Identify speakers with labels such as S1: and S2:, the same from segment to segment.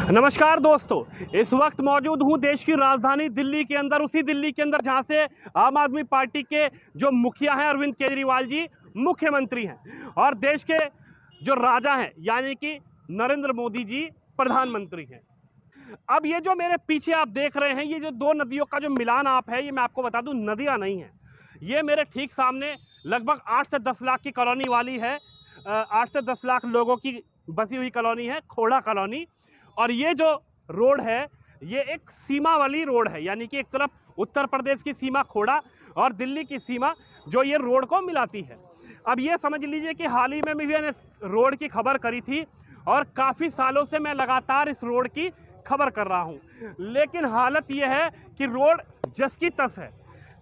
S1: नमस्कार दोस्तों, इस वक्त मौजूद हूं देश की राजधानी दिल्ली के अंदर, उसी दिल्ली के अंदर जहां से आम आदमी पार्टी के जो मुखिया हैं अरविंद केजरीवाल जी मुख्यमंत्री हैं और देश के जो राजा हैं यानी कि नरेंद्र मोदी जी प्रधानमंत्री हैं। अब ये जो मेरे पीछे आप देख रहे हैं, ये जो दो नदियों का जो मिलान आप है, ये मैं आपको बता दूं नदियां नहीं है। ये मेरे ठीक सामने लगभग 8 से 10 लाख की कॉलोनी वाली है, 8 से 10 लाख लोगों की बसी हुई कॉलोनी है, खोड़ा कॉलोनी। और ये जो रोड है, ये एक सीमा वाली रोड है, यानी कि एक तरफ उत्तर प्रदेश की सीमा खोड़ा और दिल्ली की सीमा जो ये रोड को मिलाती है। अब ये समझ लीजिए कि हाल ही में मैंने इस रोड की खबर करी थी और काफ़ी सालों से मैं लगातार इस रोड की खबर कर रहा हूँ, लेकिन हालत ये है कि रोड जस की तस है।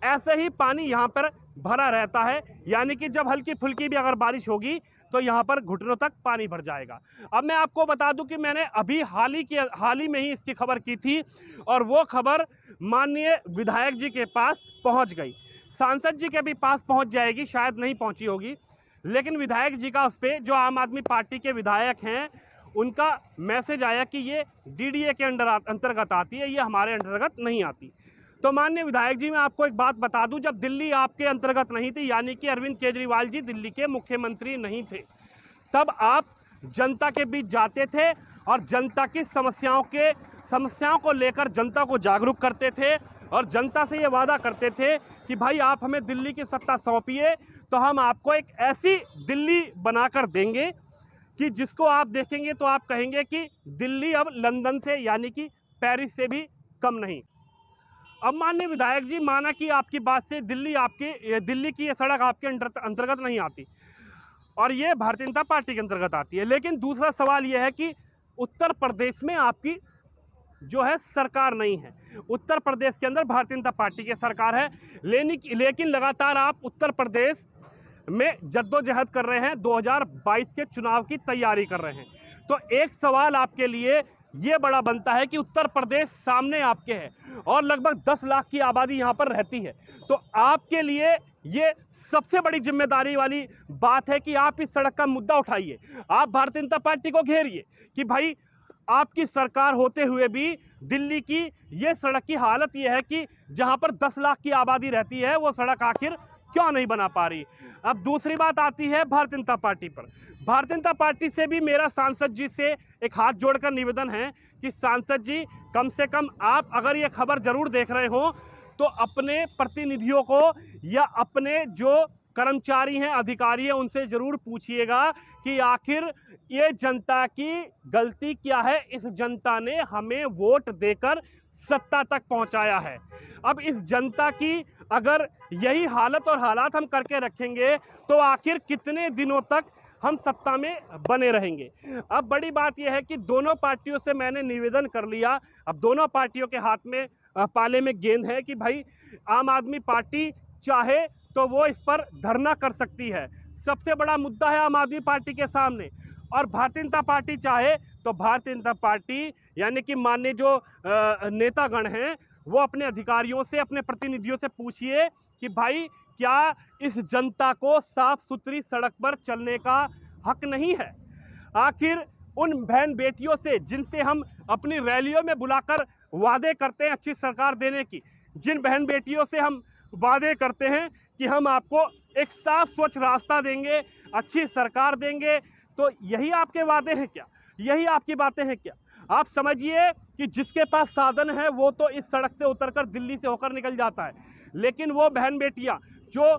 S1: ऐसे ही पानी यहाँ पर भरा रहता है, यानी कि जब हल्की फुल्की भी अगर बारिश होगी तो यहाँ पर घुटनों तक पानी भर जाएगा। अब मैं आपको बता दूं कि मैंने अभी हाल ही में ही इसकी खबर की थी और वो खबर माननीय विधायक जी के पास पहुँच गई। सांसद जी के भी पास पहुँच जाएगी, शायद नहीं पहुँची होगी, लेकिन विधायक जी का उस पर जो आम आदमी पार्टी के विधायक हैं उनका मैसेज आया कि ये डीडीए के अंतर्गत आती है, ये हमारे अंतर्गत नहीं आती। तो माननीय विधायक जी, मैं आपको एक बात बता दूं, जब दिल्ली आपके अंतर्गत नहीं थी, यानी कि अरविंद केजरीवाल जी दिल्ली के मुख्यमंत्री नहीं थे, तब आप जनता के बीच जाते थे और जनता की समस्याओं को लेकर जनता को जागरूक करते थे और जनता से ये वादा करते थे कि भाई आप हमें दिल्ली की सत्ता सौंपिए तो हम आपको एक ऐसी दिल्ली बनाकर देंगे कि जिसको आप देखेंगे तो आप कहेंगे कि दिल्ली अब लंदन से यानी कि पेरिस से भी कम नहीं। अब माननीय विधायक जी, माना कि आपकी बात से दिल्ली की ये सड़क आपके अंतर्गत नहीं आती और ये भारतीय जनता पार्टी के अंतर्गत आती है, लेकिन दूसरा सवाल यह है कि उत्तर प्रदेश में आपकी जो है सरकार नहीं है। उत्तर प्रदेश के अंदर भारतीय जनता पार्टी की सरकार है, लेकिन लगातार आप उत्तर प्रदेश में जद्दोजहद कर रहे हैं, 2022 के चुनाव की तैयारी कर रहे हैं। तो एक सवाल आपके लिए ये बड़ा बनता है कि उत्तर प्रदेश सामने आपके है और लगभग 10 लाख की आबादी यहाँ पर रहती है, तो आपके लिए ये सबसे बड़ी जिम्मेदारी वाली बात है कि आप इस सड़क का मुद्दा उठाइए, आप भारतीय जनता पार्टी को घेरिए कि भाई आपकी सरकार होते हुए भी दिल्ली की ये सड़क की हालत ये है कि जहाँ पर 10 लाख की आबादी रहती है वो सड़क आखिर क्यों नहीं बना पा रही। अब दूसरी बात आती है भारतीय जनता पार्टी पर। भारतीय जनता पार्टी से भी मेरा सांसद जी से एक हाथ जोड़कर निवेदन है कि सांसद जी, कम से कम आप अगर ये खबर जरूर देख रहे हो तो अपने प्रतिनिधियों को या अपने जो कर्मचारी हैं, अधिकारी हैं, उनसे जरूर पूछिएगा कि आखिर ये जनता की गलती क्या है। इस जनता ने हमें वोट देकर सत्ता तक पहुंचाया है। अब इस जनता की अगर यही हालत और हालात हम करके रखेंगे तो आखिर कितने दिनों तक हम सत्ता में बने रहेंगे। अब बड़ी बात यह है कि दोनों पार्टियों से मैंने निवेदन कर लिया, अब दोनों पार्टियों के हाथ में पाले में गेंद है कि भाई आम आदमी पार्टी चाहे तो वो इस पर धरना कर सकती है, सबसे बड़ा मुद्दा है आम आदमी पार्टी के सामने। और भारतीय जनता पार्टी चाहे तो भारतीय जनता पार्टी यानी कि माननीय जो नेतागण हैं वो अपने अधिकारियों से, अपने प्रतिनिधियों से पूछिए कि भाई क्या इस जनता को साफ सुथरी सड़क पर चलने का हक नहीं है। आखिर उन बहन बेटियों से जिनसे हम अपनी रैलियों में बुलाकर वादे करते हैं अच्छी सरकार देने की, जिन बहन बेटियों से हम वादे करते हैं कि हम आपको एक साफ स्वच्छ रास्ता देंगे, अच्छी सरकार देंगे, तो यही आपके वादे हैं क्या? यही आपकी बातें हैं क्या? आप समझिए कि जिसके पास साधन है वो तो इस सड़क से उतरकर दिल्ली से होकर निकल जाता है, लेकिन वो बहन बेटियां जो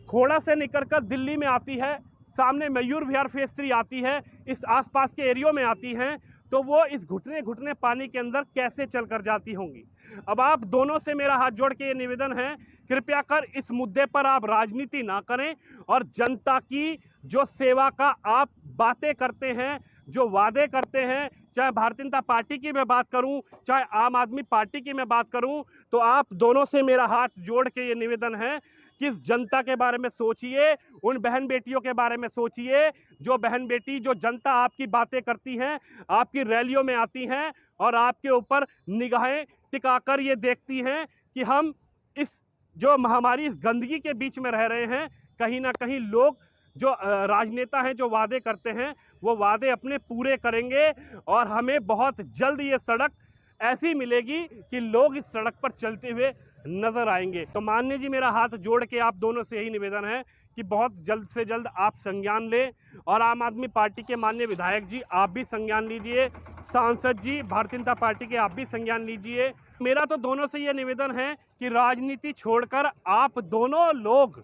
S1: खोड़ा से निकलकर दिल्ली में आती है, सामने मयूर विहार फेज 3 आती है, इस आसपास के एरियो में आती हैं, तो वो इस घुटने घुटने पानी के अंदर कैसे चल कर जाती होंगी। अब आप दोनों से मेरा हाथ जोड़ के ये निवेदन है, कृपया कर इस मुद्दे पर आप राजनीति ना करें और जनता की जो सेवा का आप बातें करते हैं, जो वादे करते हैं, चाहे भारतीय जनता पार्टी की मैं बात करूं, चाहे आम आदमी पार्टी की मैं बात करूं, तो आप दोनों से मेरा हाथ जोड़ के ये निवेदन है कि इस जनता के बारे में सोचिए, उन बहन बेटियों के बारे में सोचिए, जो बहन बेटी, जो जनता आपकी बातें करती हैं, आपकी रैलियों में आती हैं और आपके ऊपर निगाहें टिकाकर ये देखती हैं कि हम इस जो महामारी, इस गंदगी के बीच में रह रहे हैं, कहीं ना कहीं लोग जो राजनेता हैं जो वादे करते हैं वो वादे अपने पूरे करेंगे और हमें बहुत जल्द ये सड़क ऐसी मिलेगी कि लोग इस सड़क पर चलते हुए नजर आएंगे। तो माननीय जी, मेरा हाथ जोड़ के आप दोनों से यही निवेदन है कि बहुत जल्द से जल्द आप संज्ञान लें और आम आदमी पार्टी के माननीय विधायक जी आप भी संज्ञान लीजिए, सांसद जी भारतीय जनता पार्टी के आप भी संज्ञान लीजिए। मेरा तो दोनों से यह निवेदन है कि राजनीति छोड़कर आप दोनों लोग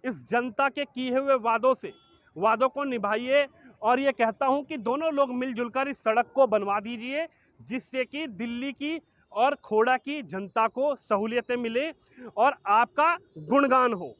S1: इस जनता के किए हुए वादों को निभाइए और ये कहता हूं कि दोनों लोग मिलजुल कर इस सड़क को बनवा दीजिए, जिससे कि दिल्ली की और खोड़ा की जनता को सहूलियतें मिले और आपका गुणगान हो।